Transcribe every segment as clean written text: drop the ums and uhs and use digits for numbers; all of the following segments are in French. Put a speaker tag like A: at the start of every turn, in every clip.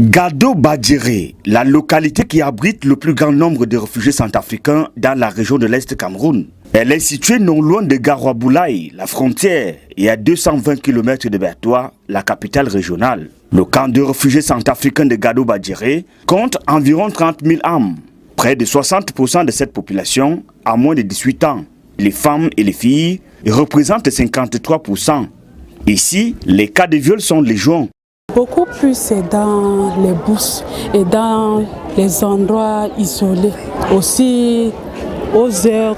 A: Gado Badjéré, la localité qui abrite le plus grand nombre de réfugiés centrafricains dans la région de l'Est Cameroun. Elle est située non loin de Garoua-Boulaye, la frontière, et à 220 km de Bertoua, la capitale régionale. Le camp de réfugiés centrafricains de Gado Badjéré compte environ 30 000 âmes. Près de 60% de cette population a moins de 18 ans. Les femmes et les filles représentent 53%. Ici, les cas de viol sont légion.
B: Beaucoup plus c'est dans les bourses et dans les endroits isolés, aussi aux heures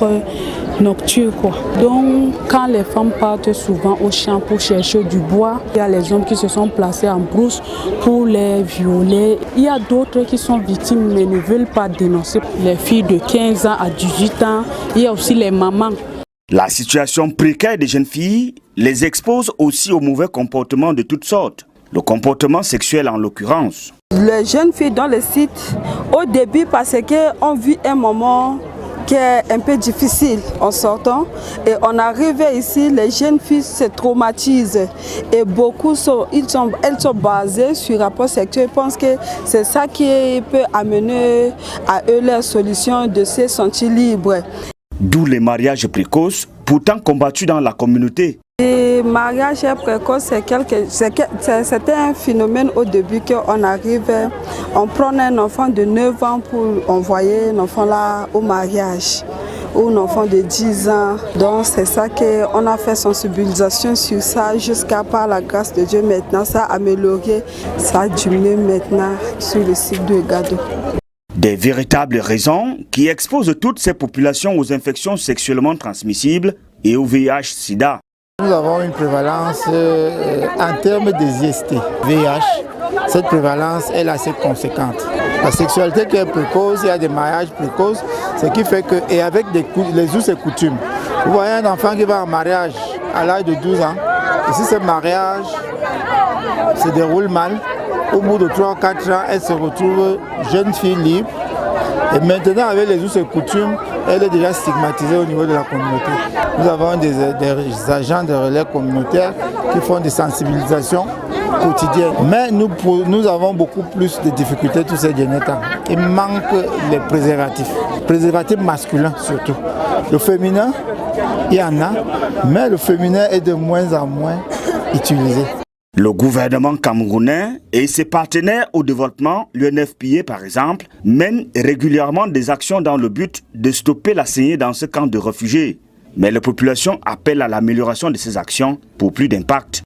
B: nocturnes. Donc quand les femmes partent souvent au champ pour chercher du bois, il y a les hommes qui se sont placés en brousse pour les violer. Il y a d'autres qui sont victimes mais ne veulent pas dénoncer. Les filles de 15 ans à 18 ans, il y a aussi les mamans.
A: La situation précaire des jeunes filles les expose aussi au mauvais comportement de toutes sortes. Le comportement sexuel en l'occurrence.
C: Les jeunes filles dans le site, au début parce qu'on vit un moment qui est un peu difficile en sortant et on arrivait ici, les jeunes filles se traumatisent et beaucoup elles sont basées sur le rapport sexuel. Je pense que c'est ça qui peut amener à eux la solution de se sentir libres.
A: D'où les mariages précoces, pourtant combattus dans la communauté.
C: Le mariage précoce, c'était un phénomène au début qu'on arrivait, on prenait un enfant de 9 ans pour envoyer un enfant là au mariage, ou un enfant de 10 ans. Donc c'est ça qu'on a fait sensibilisation sur ça jusqu'à par la grâce de Dieu maintenant, ça a amélioré, ça a diminué maintenant sur le site de Gado.
A: Des véritables raisons qui exposent toutes ces populations aux infections sexuellement transmissibles et au VIH-Sida.
D: Nous avons une prévalence en termes des IST, VIH. Cette prévalence est assez conséquente. La sexualité qui est précoce, il y a des mariages précoces, ce qui fait que, et avec les us et coutumes, vous voyez un enfant qui va en mariage à l'âge de 12 ans, et si ce mariage se déroule mal, au bout de 3 ou 4 ans, elle se retrouve jeune fille libre. Et maintenant, avec les us et coutumes, elle est déjà stigmatisée au niveau de la communauté. Nous avons des agents de relais communautaires qui font des sensibilisations quotidiennes. Mais nous avons beaucoup plus de difficultés tous ces derniers temps. Il manque les préservatifs masculins surtout. Le féminin, il y en a, mais le féminin est de moins en moins utilisé.
A: Le gouvernement camerounais et ses partenaires au développement, l'UNFPA par exemple, mènent régulièrement des actions dans le but de stopper la saignée dans ce camp de réfugiés. Mais la population appelle à l'amélioration de ces actions pour plus d'impact.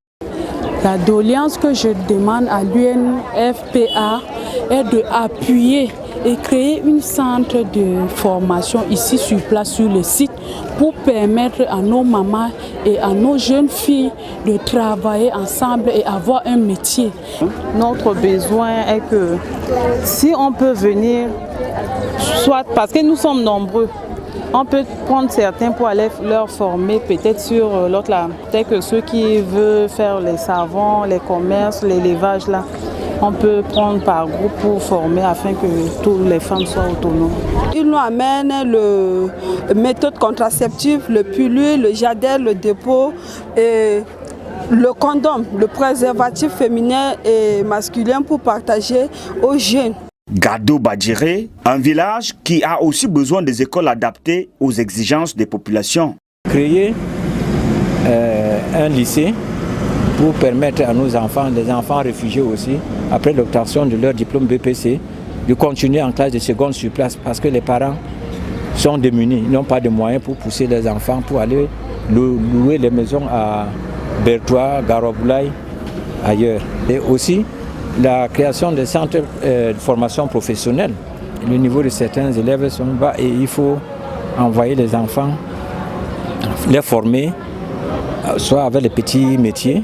B: La doléance que je demande à l'UNFPA est d'appuyer et créer un centre de formation ici sur place, sur le site, pour permettre à nos mamans et à nos jeunes filles de travailler ensemble et avoir un métier.
E: Notre besoin est que si on peut venir, soit parce que nous sommes nombreux, on peut prendre certains pour aller leur former peut-être sur l'autre là, peut-être que ceux qui veulent faire les savons, les commerces, l'élevage là. On peut prendre par groupe pour former afin que toutes les femmes soient autonomes.
C: Ils nous amènent le méthode contraceptive, le pilule, le jadel, le dépôt, et le condom, le préservatif féminin et masculin pour partager aux jeunes.
A: Gado Badjéré, un village qui a aussi besoin des écoles adaptées aux exigences des populations.
F: Créer un lycée pour permettre à nos enfants, les enfants réfugiés aussi, après l'obtention de leur diplôme BPC, de continuer en classe de seconde sur place parce que les parents sont démunis, ils n'ont pas de moyens pour pousser les enfants pour aller louer les maisons à Bertoua, Garoua-Boulaye, ailleurs. Et aussi la création des centres de formation professionnelle. Le niveau de certains élèves sont bas et il faut envoyer les enfants, les former, soit avec les petits métiers,